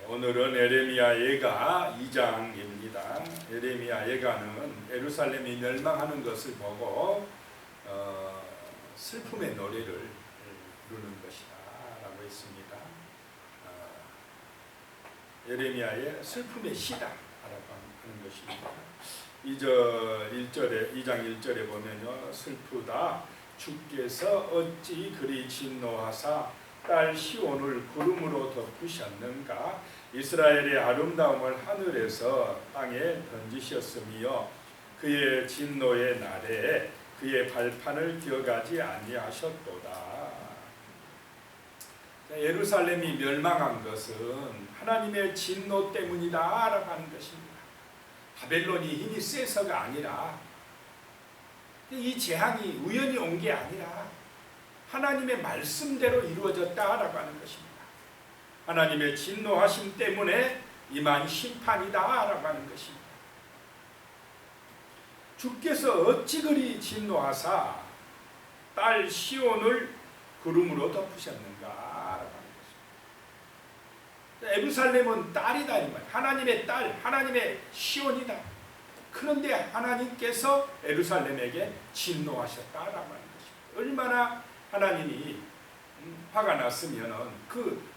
오늘은 에레미야 예가 2장입니다. 에레미야 예가는 예루살렘이 멸망하는 것을 보고 슬픔의 노래를 부르는 것이다 라고 했습니다. 에레미야의 슬픔의 시다 라고 하는 것입니다. 2장 1절에 보면요, 슬프다 주께서 어찌 그리 진노하사 딸 시온을 구름으로 덮으셨는가. 이스라엘의 아름다움을 하늘에서 땅에 던지셨으며 그의 진노의 날에 그의 발판을 기억하지 아니하셨도다. 예루살렘이 멸망한 것은 하나님의 진노 때문이다 라고 하는 것입니다. 바벨론이 힘이 세서가 아니라, 이 재앙이 우연히 온 게 아니라 하나님의 말씀대로 이루어졌다라고 하는 것입니다. 하나님의 진노하심 때문에 임한 심판이다라고 하는 것입니다. 주께서 어찌 그리 진노하사 딸 시온을 구름으로 덮으셨는가라고 하는 것입니다. 예루살렘은 딸이다 이 말. 하나님의 딸, 하나님의 시온이다. 그런데 하나님께서 예루살렘에게 진노하셨다라고 하는 것입니다. 얼마나 하나님이 화가 났으면 그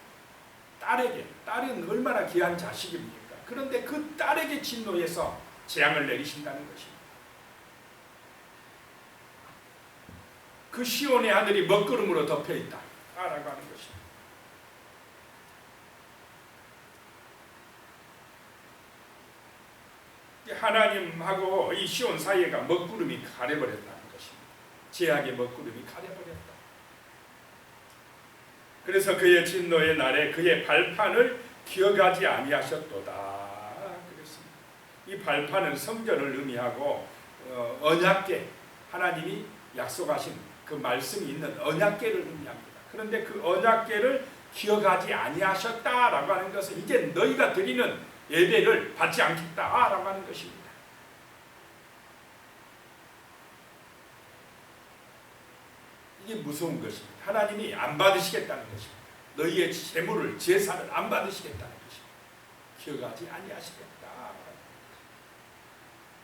딸은 얼마나 귀한 자식입니까? 그런데 그 딸에게 진노해서 재앙을 내리신다는 것입니다. 그 시온의 하늘이 먹구름으로 덮여있다 라고 하는 것입니다. 하나님하고 이 시온 사이가 먹구름이 가려버렸다는 것입니다. 재앙의 먹구름이 가려버렸다. 그래서 그의 진노의 날에 그의 발판을 기억하지 아니하셨도다 그랬습니다. 이 발판은 성전을 의미하고 언약궤, 하나님이 약속하신 그 말씀이 있는 언약궤를 의미합니다. 그런데 그 언약궤를 기억하지 아니하셨다라고 하는 것은 이제 너희가 드리는 예배를 받지 않겠다라고 하는 것입니다. 이게 무서운 것입니다. 하나님이 안 받으시겠다는 것입니다. 너희의 제물을, 제사를 안 받으시겠다는 것입니다. 기억하지 아니하시겠다.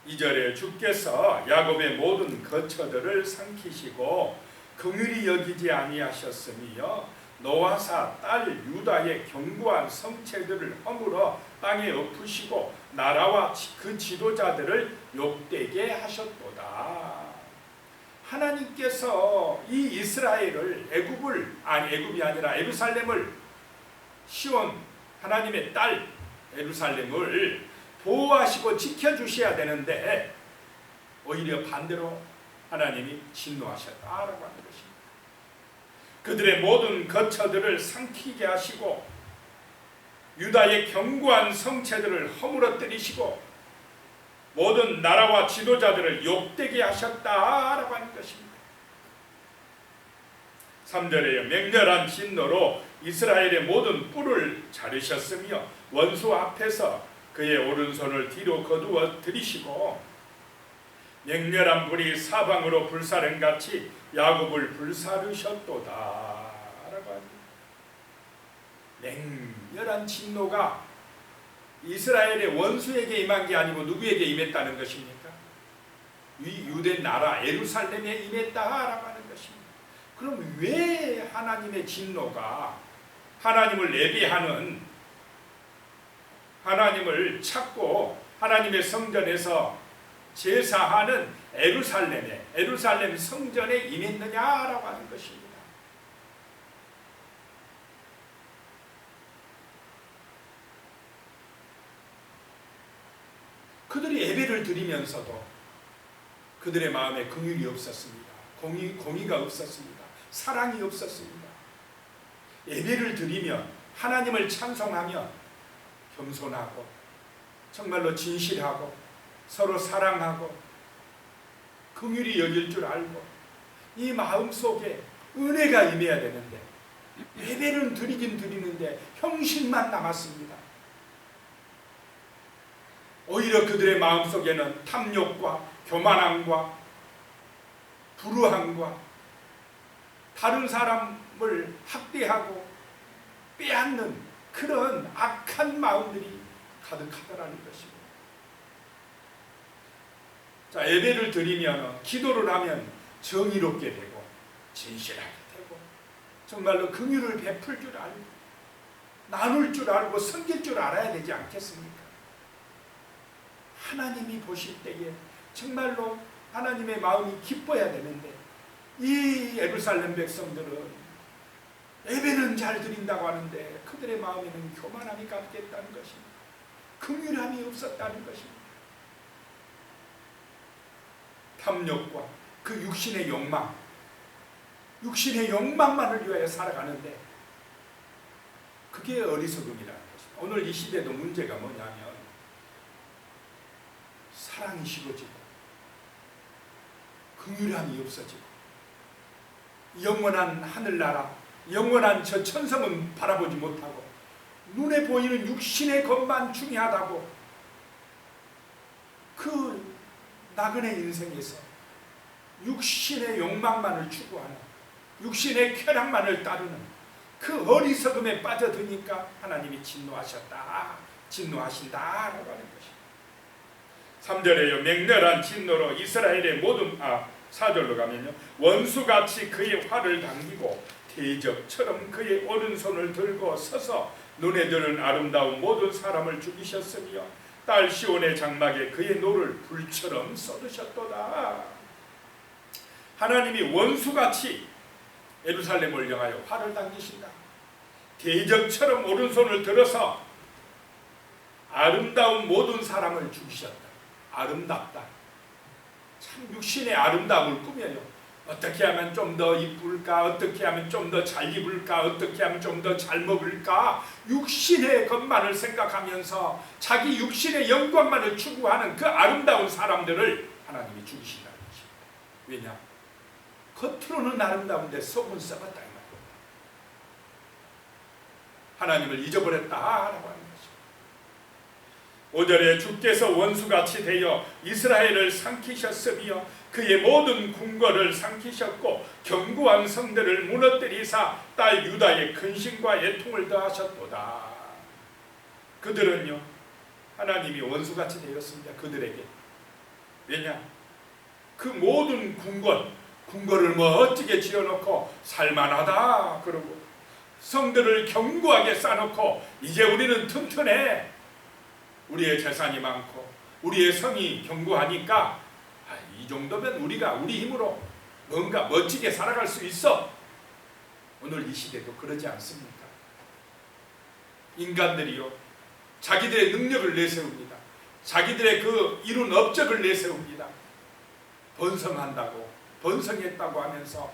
2절에 주께서 야곱의 모든 거처들을 삼키시고 긍휼히 여기지 아니하셨으며 노아사 딸 유다의 견고한 성체들을 허물어 땅에 엎으시고 나라와 그 지도자들을 욕되게 하셨도다. 하나님께서 이 이스라엘을 애굽이 아니라 예루살렘을, 시온 하나님의 딸 예루살렘을 보호하시고 지켜주셔야 되는데 오히려 반대로 하나님이 진노하셨다라고 하는 것입니다. 그들의 모든 거처들을 삼키게 하시고 유다의 견고한 성체들을 허물어뜨리시고 모든 나라와 지도자들을 욕되게 하셨다라고 하는 것입니다. 3절에요. 맹렬한 진노로 이스라엘의 모든 뿔을 자르셨으며 원수 앞에서 그의 오른손을 뒤로 거두어 들이시고 맹렬한 불이 사방으로 불사른같이 야곱을 불사르셨도다 라고 합니다. 맹렬한 진노가 이스라엘의 원수에게 임한 게 아니고 누구에게 임했다는 것입니까? 이 유대 나라 예루살렘에 임했다라고 하는 것입니다. 그럼 왜 하나님의 진노가 하나님을 예배하는, 하나님을 찾고 하나님의 성전에서 제사하는 예루살렘 성전에 임했느냐라고 하는 것입니다. 그들이 예배를 드리면서도 그들의 마음에 긍휼이 없었습니다. 공의가 없었습니다. 사랑이 없었습니다. 예배를 드리며 하나님을 찬송하며 겸손하고 정말로 진실하고 서로 사랑하고 긍휼히 여길 줄 알고 이 마음속에 은혜가 임해야 되는데 예배를 드리긴 드리는데 형식만 남았습니다. 오히려 그들의 마음속에는 탐욕과 교만함과 불우함과 다른 사람을 학대하고 빼앗는 그런 악한 악한 마음들이 가득하더라는 것입니다. 자, 예배를 드리면, 기도를 하면 정의롭게 되고 진실하게 되고 정말로 긍휼을 베풀 줄 알고 나눌 줄 알고 섬길 줄 알아야 되지 않겠습니까? 하나님이 보실 때에 정말로 하나님의 마음이 기뻐야 되는데, 이 예루살렘 백성들은 예배는 잘 드린다고 하는데 그들의 마음에는 교만함이 가득했다는 것입니다. 긍휼함이 없었다는 것입니다. 탐욕과 그 육신의 욕망만을 위하여 살아가는데 그게 어리석음이라는 것입니다. 오늘 이 시대도 문제가 뭐냐면 사랑이 식어지고 긍휼함이 없어지고 영원한 하늘나라, 영원한 저 천성은 바라보지 못하고 눈에 보이는 육신의 것만 중요하다고 그 나그네 인생에서 육신의 욕망만을 추구하는, 육신의 쾌락만을 따르는 그 어리석음에 빠져드니까 하나님이 진노하신다라고 하는 것입니다. 3절에요. 맹렬한 진노로 이스라엘의 모든 4절로 가면요. 원수같이 그의 활을 당기고 대적처럼 그의 오른손을 들고 서서 눈에 드는 아름다운 모든 사람을 죽이셨으며 딸 시온의 장막에 그의 노를 불처럼 쏟으셨도다. 하나님이 원수같이 예루살렘을 향하여 활을 당기신다. 대적처럼 오른손을 들어서 아름다운 모든 사람을 죽이셨다. 아름답다. 참 육신의 아름다움을 꾸며요. 어떻게 하면 좀 더 이쁠까? 어떻게 하면 좀 더 잘 입을까? 어떻게 하면 좀 더 잘 먹을까? 육신의 것만을 생각하면서 자기 육신의 영광만을 추구하는 그 아름다운 사람들을 하나님이 죽이신다는 것입니다. 왜냐? 겉으로는 아름다운데 속은 썩었다 이 말입니다. 하나님을 잊어버렸다라고 하는 것입니다. 5절에 주께서 원수같이 되어 이스라엘을 삼키셨으며 그의 모든 궁궐을 삼키셨고 견고한 성들을 무너뜨리사 딸 유다의 근심과 애통을 더하셨도다. 그들은요, 하나님이 원수같이 되었습니다. 그들에게. 왜냐? 그 모든 궁궐을 멋지게 지어놓고 살만하다 그러고 성들을 견고하게 쌓아놓고 이제 우리는 튼튼해, 우리의 재산이 많고 우리의 성이 견고하니까 이 정도면 우리가 우리 힘으로 뭔가 멋지게 살아갈 수 있어. 오늘 이 시대도 그러지 않습니까? 인간들이요, 자기들의 능력을 내세웁니다. 자기들의 그 이룬 업적을 내세웁니다. 번성한다고, 번성했다고 하면서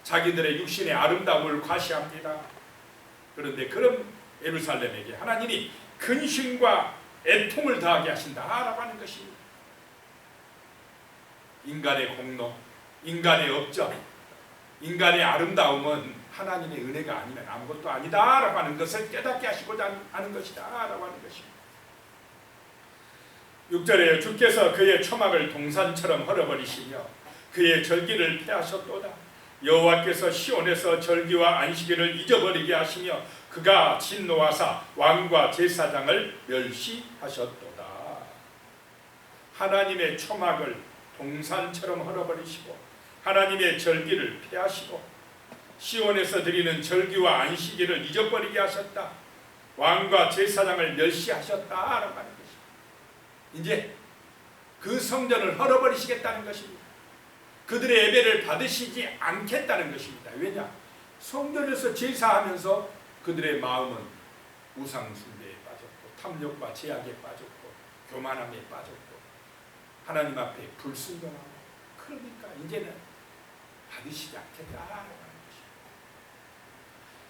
자기들의 육신의 아름다움을 과시합니다. 그런데 그런 예루살렘에게 하나님이 근심과 애통을 더하게 하신다라고 하는 것입니다. 인간의 공로, 인간의 업적, 인간의 아름다움은 하나님의 은혜가 아니면 아무것도 아니다라고 하는 것을 깨닫게 하시고자 하는 것이다라고 하는 것입니다. 6절에 주께서 그의 초막을 동산처럼 헐어버리시며 그의 절기를 폐하셨도다. 여호와께서 시온에서 절기와 안식일을 잊어버리게 하시며 그가 진노하사 왕과 제사장을 멸시하셨도다. 하나님의 초막을 동산처럼 헐어버리시고 하나님의 절기를 폐하시고 시온에서 드리는 절기와 안식일을 잊어버리게 하셨다. 왕과 제사장을 멸시하셨다라고 하는 것입니다. 이제 그 성전을 헐어버리시겠다는 것입니다. 그들의 예배를 받으시지 않겠다는 것입니다. 왜냐? 성전에서 제사하면서 그들의 마음은 우상숭배에 빠졌고 탐욕과 제약에 빠졌고 교만함에 빠졌고 하나님 앞에 불순종하고, 그러니까 이제는 받으시지 않겠다라고 하는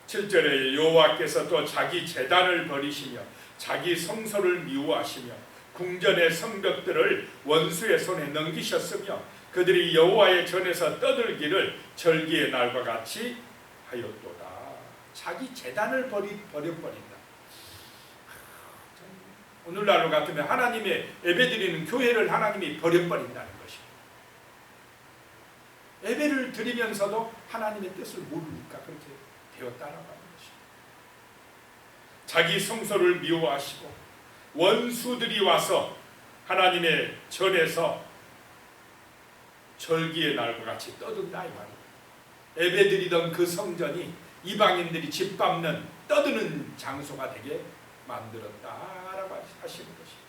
것입니다. 7절에 여호와께서 또 자기 제단을 버리시며 자기 성소를 미워하시며 궁전의 성벽들을 원수의 손에 넘기셨으며 그들이 여호와의 전에서 떠들기를 절기의 날과 같이 하였도다. 자기 제단을 버려버린다. 오늘날로 같으면 하나님의 예배드리는 교회를 하나님이 버려버린다는 것입니다. 예배를 드리면서도 하나님의 뜻을 모르니까 그렇게 되었다라고 하는 것입니다. 자기 성소를 미워하시고 원수들이 와서 하나님의 전에서 절기의 날과 같이 떠든다 이 말이에요. 예배드리던 그 성전이 이방인들이 짓밟는 떠드는 장소가 되게 만들었다라고 하시는 것입니다.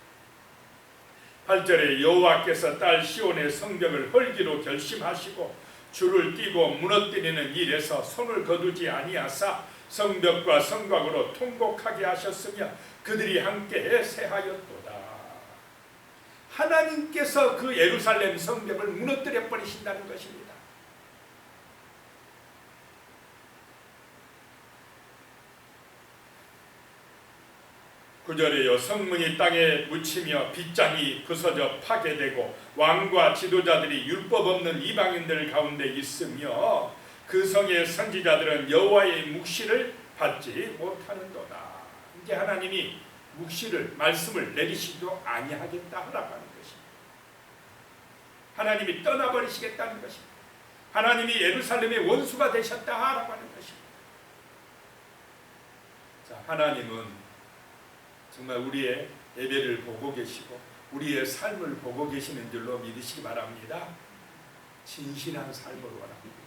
8절에 여호와께서 딸 시온의 성벽을 헐기로 결심하시고 줄을 띄고 무너뜨리는 일에서 손을 거두지 아니하사 성벽과 성곽으로 통곡하게 하셨으며 그들이 함께 세하였도다. 하나님께서 그 예루살렘 성벽을 무너뜨려 버리신다는 것입니다. 구절에요. 성문이 땅에 묻히며 빗장이 부서져 파괴되고 왕과 지도자들이 율법 없는 이방인들 가운데 있으며 그 성의 선지자들은 여호와의 묵시를 받지 못하는도다. 이제 하나님이 묵시를 말씀을 내리시기도 아니하겠다 하라고 하는 것입니다. 하나님이 떠나버리시겠다는 것입니다. 하나님이 예루살렘의 원수가 되셨다 하라고 하는 것입니다. 자, 하나님은 정말 우리의 예배를 보고 계시고 우리의 삶을 보고 계시는 줄로 믿으시기 바랍니다. 진실한 삶으로 원합니다.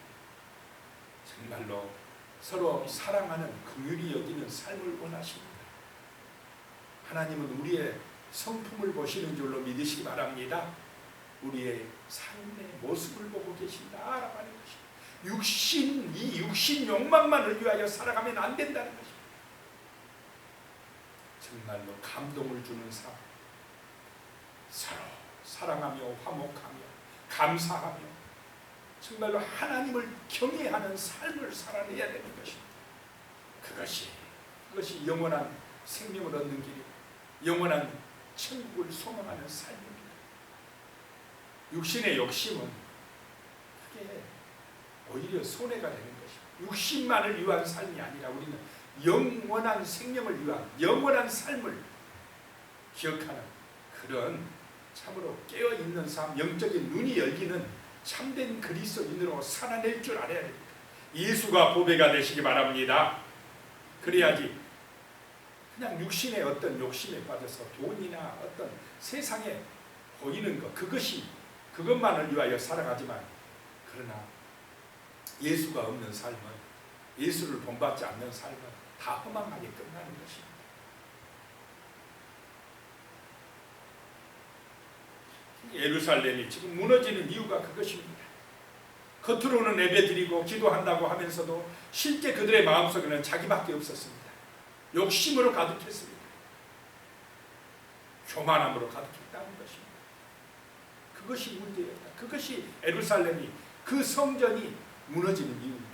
정말로 서로 사랑하는 긍휼히 여기는 삶을 원하십니다. 하나님은 우리의 성품을 보시는 줄로 믿으시기 바랍니다. 우리의 삶의 모습을 보고 계신다라고 하는 것입니다. 이 육신 욕망만을 위하여 살아가면 안 된다는 것입니다. 정말로 감동을 주는 삶, 서로 사랑하며 화목하며 감사하며 정말로 하나님을 경외하는 삶을 살아내야 되는 것입니다. 그것이 영원한 생명을 얻는 길이고 영원한 천국을 소망하는 삶입니다. 육신의 욕심은 그게 오히려 손해가 되는 것입니다. 육신만을 위한 삶이 아니라 우리는 영원한 생명을 위한 영원한 삶을 기억하는 그런 참으로 깨어있는 삶, 영적인 눈이 열리는 참된 그리스도인으로 살아낼 줄 알아야 됩니다. 예수가 보배가 되시기 바랍니다. 그래야지 그냥 육신의 어떤 욕심에 빠져서 돈이나 어떤 세상에 보이는 것 그것만을 위하여 살아가지만 그러나 예수가 없는 삶은 예수를 본받지 않는 삶은 다 허망하게 끝나는 것입니다. 예루살렘이 지금 무너지는 이유가 그것입니다. 겉으로는 예배드리고 기도한다고 하면서도 실제 그들의 마음속에는 자기밖에 없었습니다. 욕심으로 가득했습니다. 교만함으로 가득했다는 것입니다. 그것이 문제였다. 그것이 예루살렘이 그 성전이 무너지는 이유입니다.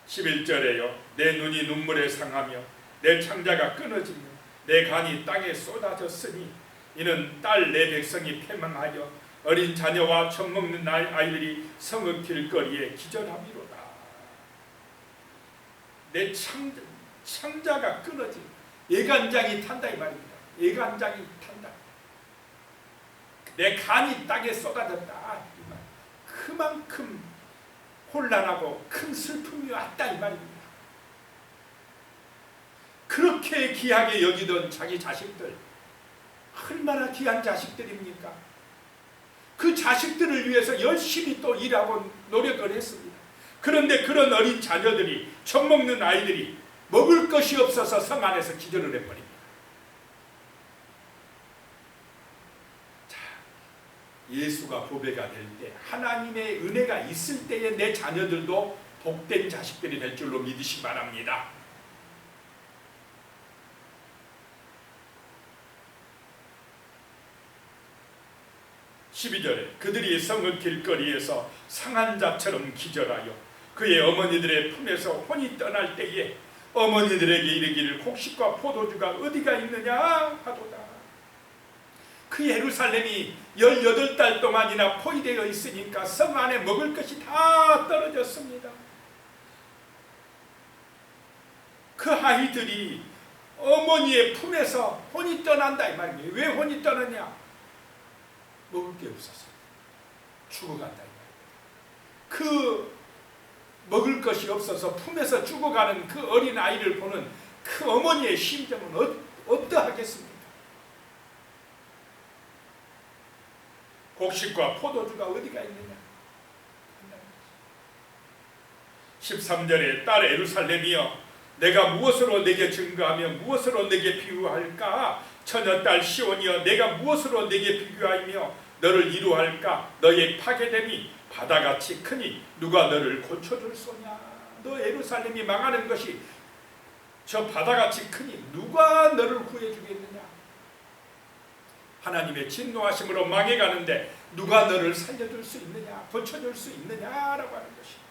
11절에요. 내 눈이 눈물에 상하며 내 창자가 끊어지며 내 간이 땅에 쏟아졌으니 이는 딸 내 백성이 패망하여 어린 자녀와 젖먹는 아이들이 성읍 길거리에 기절함이로다. 내 창자가 끊어진 예간장이 탄다 이 말입니다. 예간장이 탄다. 내 간이 땅에 쏟아졌다. 그만큼 혼란하고 큰 슬픔이 왔다 이 말입니다. 그렇게 귀하게 여기던 자기 자식들, 얼마나 귀한 자식들입니까? 그 자식들을 위해서 열심히 또 일하고 노력을 했습니다. 그런데 그런 어린 자녀들이, 젖먹는 아이들이 먹을 것이 없어서 성 안에서 기절을 해버립니다. 자, 예수가 보배가 될 때, 하나님의 은혜가 있을 때에 내 자녀들도 복된 자식들이 될 줄로 믿으시기 바랍니다. 12절에 그들이 성읍 길거리에서 상한 자처럼 기절하여 그의 어머니들의 품에서 혼이 떠날 때에 어머니들에게 이르기를 곡식과 포도주가 어디가 있느냐 하도다. 그 예루살렘이 18달 동안이나 포위되어 있으니까 성 안에 먹을 것이 다 떨어졌습니다. 그 아이들이 어머니의 품에서 혼이 떠난다 이 말이에요. 왜 혼이 떠나냐? 먹을 게 없어서 죽어간다 이 말이에요. 그 먹을 것이 없어서 품에서 죽어가는 그 어린 아이를 보는 그 어머니의 심정은 어떠하겠습니까? 곡식과 포도주가 어디가 있느냐? 13절에 딸 예루살렘이여 내가 무엇으로 내게 증거하며 무엇으로 내게 비유할까? 처녀딸 시온이여 내가 무엇으로 내게 비교하며 너를 이루할까? 너의 파괴됨이 바다같이 크니 누가 너를 고쳐줄 소냐? 너 예루살렘이 망하는 것이 저 바다같이 크니 누가 너를 구해주겠느냐? 하나님의 진노하심으로 망해가는데 누가 너를 살려줄 수 있느냐? 고쳐줄 수 있느냐라고 하는 것입니다.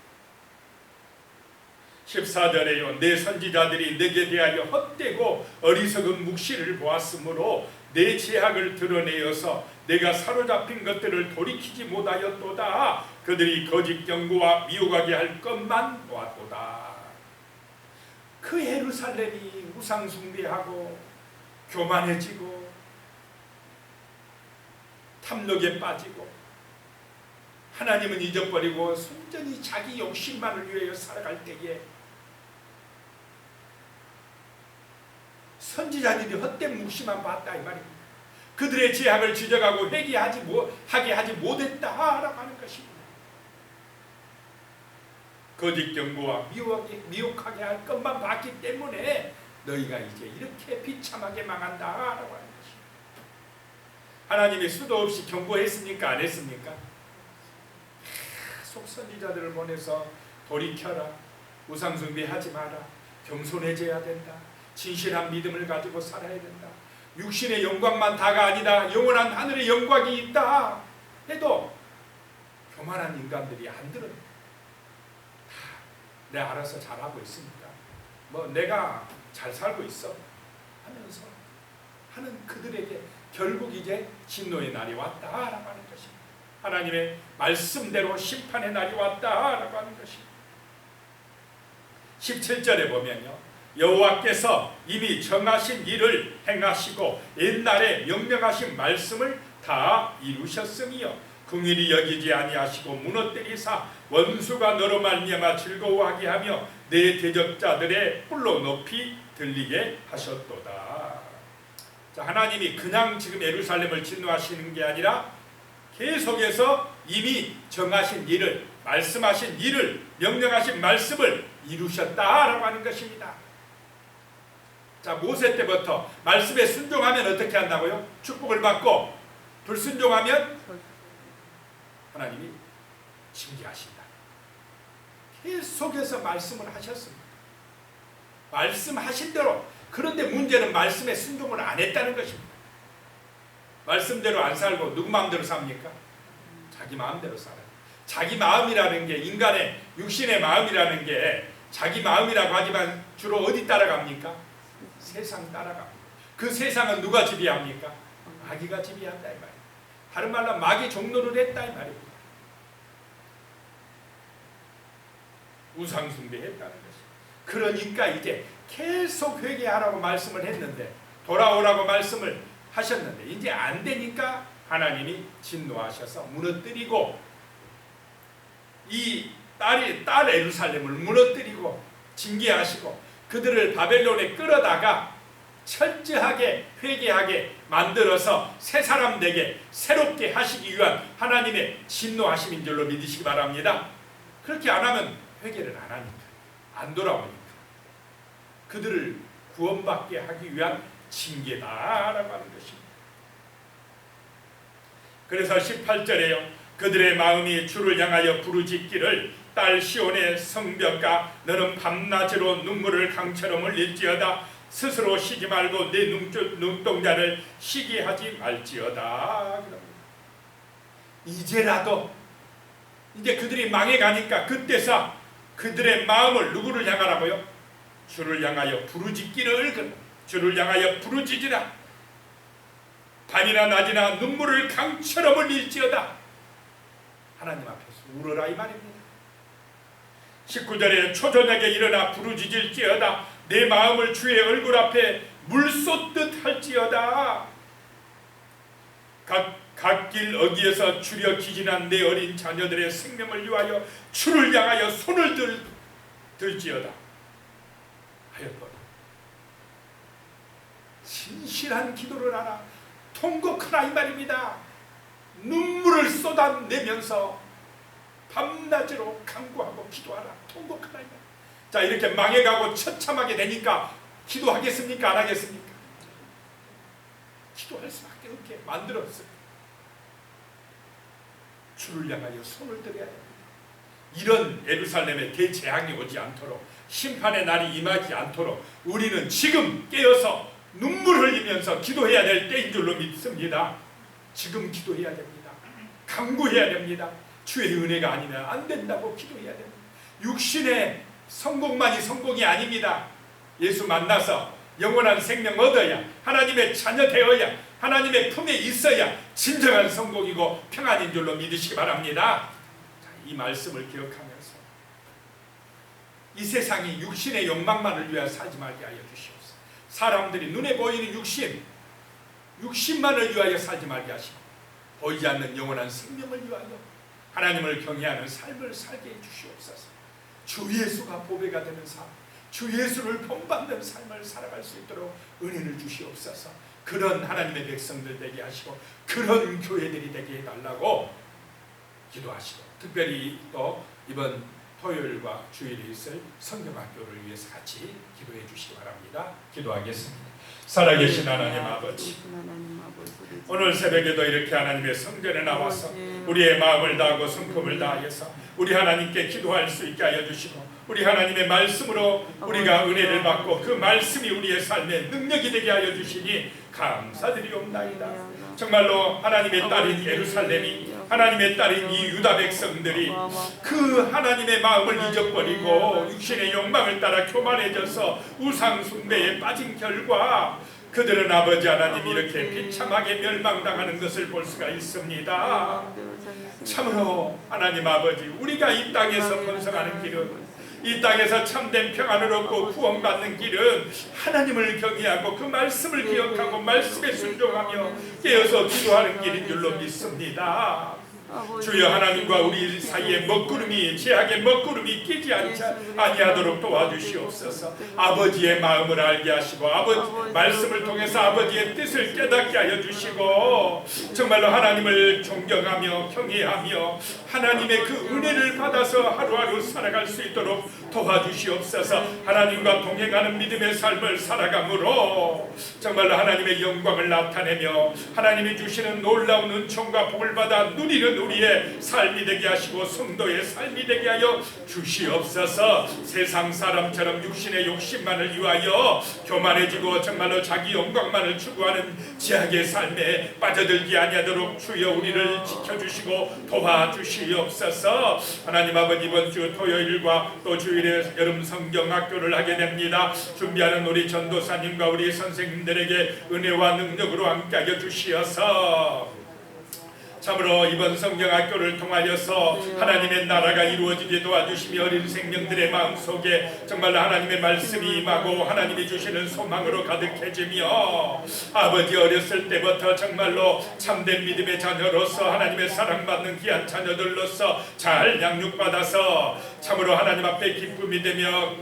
14절에요 내 선지자들이 내게 대하여 헛되고 어리석은 묵시를 보았으므로 내 죄악을 드러내어서 내가 사로잡힌 것들을 돌이키지 못하였도다. 그들이 거짓 경고와 미혹하게 할 것만 보았도다. 그 예루살렘이 우상 숭배하고 교만해지고 탐욕에 빠지고 하나님은 잊어버리고 순전히 자기 욕심만을 위하여 살아갈 때에 선지자들이 헛된 묵시만 봤다 이 말입니다. 그들의 죄악을 지적하고 회개하게 하지 못했다라고 하는 것입니다. 거짓 경고와 미혹하게 할 것만 봤기 때문에 너희가 이제 이렇게 비참하게 망한다라고 하는 것입니다. 하나님이 수도 없이 경고했습니까? 안 했습니까? 속선지자들을 보내서 돌이켜라, 우상숭배하지 마라, 겸손해져야 된다, 진실한 믿음을 가지고 살아야 된다, 육신의 영광만 다가 아니다, 영원한 하늘의 영광이 있다 해도 교만한 인간들이 안 들어요. 내가 알아서 잘하고 있으니까 내가 잘 살고 있어 하면서 하는 그들에게 결국 이제 진노의 날이 왔다라고 하는 것입니다. 하나님의 말씀대로 심판의 날이 왔다라고 하는 것입니다. 17절에 보면요 여호와께서 이미 정하신 일을 행하시고 옛날에 명령하신 말씀을 다 이루셨으며 긍휼히 여기지 아니하시고 무너뜨리사 원수가 너로 말미암아 즐거워하게 하며 내 대적자들의 뿔로 높이 들리게 하셨도다. 자, 하나님이 그냥 지금 예루살렘을 진노하시는 게 아니라 계속해서 이미 정하신 일을, 말씀하신 일을, 명령하신 말씀을 이루셨다라고 하는 것입니다. 자, 모세 때부터 말씀에 순종하면 어떻게 한다고요? 축복을 받고 불순종하면 하나님이 징계하신다. 계속해서 말씀을 하셨습니다. 말씀하신 대로. 그런데 문제는 말씀에 순종을 안 했다는 것입니다. 말씀대로 안 살고 누구 마음대로 삽니까? 자기 마음대로 살아요. 자기 마음이라는 게 인간의 육신의 마음이라는 게 자기 마음이라고 하지만 주로 어디 따라갑니까? 세상 따라갑니다. 그 세상은 누가 지배합니까? 마귀가 지배한다 이 말이에요. 다른 말로 마귀 종노를 했다 이 말입니다. 우상숭배했다는 것이. 그러니까 이제 계속 회개하라고 말씀을 했는데 돌아오라고 말씀을 하셨는데 이제 안 되니까 하나님이 진노하셔서 무너뜨리고 이 딸 예루살렘을 무너뜨리고 징계하시고 그들을 바벨론에 끌어다가 철저하게 회개하게 만들어서 새 사람 되게 새롭게 하시기 위한 하나님의 진노하심인 줄로 믿으시기 바랍니다. 그렇게 안 하면 회개를 안 하니까 안 돌아오니까 그들을 구원받게 하기 위한 징계다라고 하는 것입니다. 그래서 18절에요 그들의 마음이 주를 향하여 부르짖기를 딸 시온의 성벽아 너는 밤낮으로 눈물을 강처럼 흘릴지어다 스스로 쉬지 말고 내 눈동자를 쉬게 하지 말지어다. 이제라도 이제 그들이 망해가니까 그때서 그들의 마음을 누구를 향하라고요? 주를 향하여 부르짖기를 주를 향하여 부르짖으라. 밤이나 낮이나 눈물을 강처럼 흘릴지어다. 하나님 앞에서 울어라 이 말입니다. 19절에 초저녁에 일어나 부르짖을지어다. 내 마음을 주의 얼굴 앞에 물 쏟듯 할지어다. 갓길 어귀에서 추려 기진한 내 어린 자녀들의 생명을 위하여 주를 향하여 손을 들지어다 하였거든. 신실한 기도를 하라, 통곡하라 이 말입니다. 눈물을 쏟아내면서 밤낮으로 간구하고 기도하라, 통곡하라 이 말. 자, 이렇게 망해가고 처참하게 되니까 기도하겠습니까? 안 하겠습니까? 기도할 수밖에 없게 만들었어요. 주를 향하여 손을 들어야 됩니다. 이런 예루살렘에 대재앙이 오지 않도록, 심판의 날이 임하지 않도록 우리는 지금 깨어서 눈물 흘리면서 기도해야 될 때인 줄로 믿습니다. 지금 기도해야 됩니다. 간구해야 됩니다. 주의 은혜가 아니면 안 된다고 기도해야 됩니다. 육신의 성공만이 성공이 아닙니다. 예수 만나서 영원한 생명 얻어야, 하나님의 자녀 되어야, 하나님의 품에 있어야 진정한 성공이고 평안인 줄로 믿으시기 바랍니다. 자, 이 말씀을 기억하면서 이 세상이 육신의 욕망만을 위하여 살지 말게 하여 주시옵소서. 사람들이 눈에 보이는 육신만을 위하여 살지 말게 하시고, 보이지 않는 영원한 생명을 위하여 하나님을 경외하는 삶을 살게 해 주시옵소서. 주 예수가 보배가 되는 삶, 주 예수를 본받는 삶을 살아갈 수 있도록 은혜를 주시옵소서. 그런 하나님의 백성들 되게 하시고 그런 교회들이 되게 해달라고 기도하시고, 특별히 또 이번 토요일과 주일에 있을 성경학교를 위해서 같이 기도해 주시기 바랍니다. 기도하겠습니다. 살아계신 하나님 아버지, 오늘 새벽에도 이렇게 하나님의 성전에 나와서 우리의 마음을 다하고 성품을 다하여서 우리 하나님께 기도할 수 있게 하여 주시고, 우리 하나님의 말씀으로 우리가 은혜를 받고 그 말씀이 우리의 삶에 능력이 되게 하여 주시니 감사드리옵나이다. 정말로 하나님의 딸인 예루살렘이, 하나님의 딸인 이 유다 백성들이 그 하나님의 마음을 잊어버리고 육신의 욕망을 따라 교만해져서 우상 숭배에 빠진 결과 그들은 아버지 하나님 이렇게 비참하게 멸망당하는 것을 볼 수가 있습니다. 참으로 하나님 아버지, 우리가 이 땅에서 번성하는 길은, 이 땅에서 참된 평안을 얻고 구원받는 길은 하나님을 경외하고 그 말씀을 기억하고 말씀에 순종하며 깨어서 기도하는 길인 줄로 믿습니다. 주여, 하나님과 우리 사이에 먹구름이, 제약의 먹구름이 끼지 아니하도록 도와주시옵소서. 아버지의 마음을 알게 하시고 아버지 말씀을 통해서 아버지의 뜻을 깨닫게 하여 주시고, 정말로 하나님을 존경하며 경외하며 하나님의 그 은혜를 받아서 하루하루 살아갈 수 있도록 도와주시옵소서. 하나님과 동행하는 믿음의 삶을 살아감으로 정말로 하나님의 영광을 나타내며 하나님이 주시는 놀라운 은총과 복을 받아 누리는 우리의 삶이 되게 하시고 성도의 삶이 되게 하여 주시옵소서. 세상 사람처럼 육신의 욕심만을 위하여 교만해지고 정말로 자기 영광만을 추구하는 죄악의 삶에 빠져들지 아니하도록 주여 우리를 지켜주시고 도와주시옵소서. 하나님 아버지, 이번 주 토요일과 또 주일에 여름 성경학교를 하게 됩니다. 준비하는 우리 전도사님과 우리 선생님들에게 은혜와 능력으로 함께하여 주시어서 참으로 이번 성경학교를 통하여서 하나님의 나라가 이루어지게 도와주시며 어린 생명들의 마음속에 정말로 하나님의 말씀이 임하고 하나님이 주시는 소망으로 가득해지며 아버지, 어렸을 때부터 정말로 참된 믿음의 자녀로서 하나님의 사랑받는 귀한 자녀들로서 잘 양육받아서 참으로 하나님 앞에 기쁨이 되며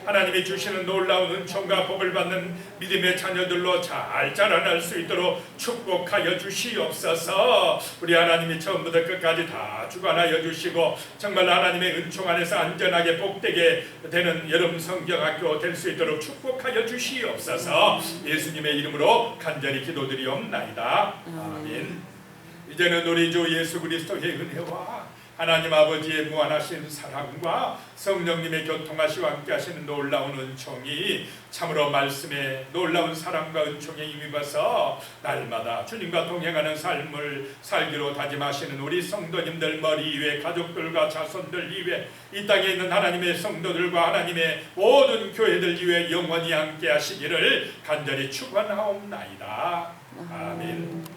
하나님이 주시는 놀라운 은총과 복을 받는 믿음의 자녀들로 잘 자라날 수 있도록 축복하여 주시옵소서. 우리 하나님이 처음부터 끝까지 다 주관하여 주시고 정말 하나님의 은총 안에서 안전하게 복되게 되는 여름 성경학교 될 수 있도록 축복하여 주시옵소서. 예수님의 이름으로 간절히 기도드리옵나이다. 아멘. 이제는 우리 주 예수 그리스도의 은혜와 하나님 아버지의 무한하신 사랑과 성령님의 교통하시와 함께 하시는 놀라운 은총이 참으로 말씀의 놀라운 사랑과 은총에 힘입어서 날마다 주님과 동행하는 삶을 살기로 다짐하시는 우리 성도님들 머리 위에 가족들과 자손들 위에 이 땅에 있는 하나님의 성도들과 하나님의 모든 교회들 위에 영원히 함께 하시기를 간절히 축원하옵나이다. 아멘.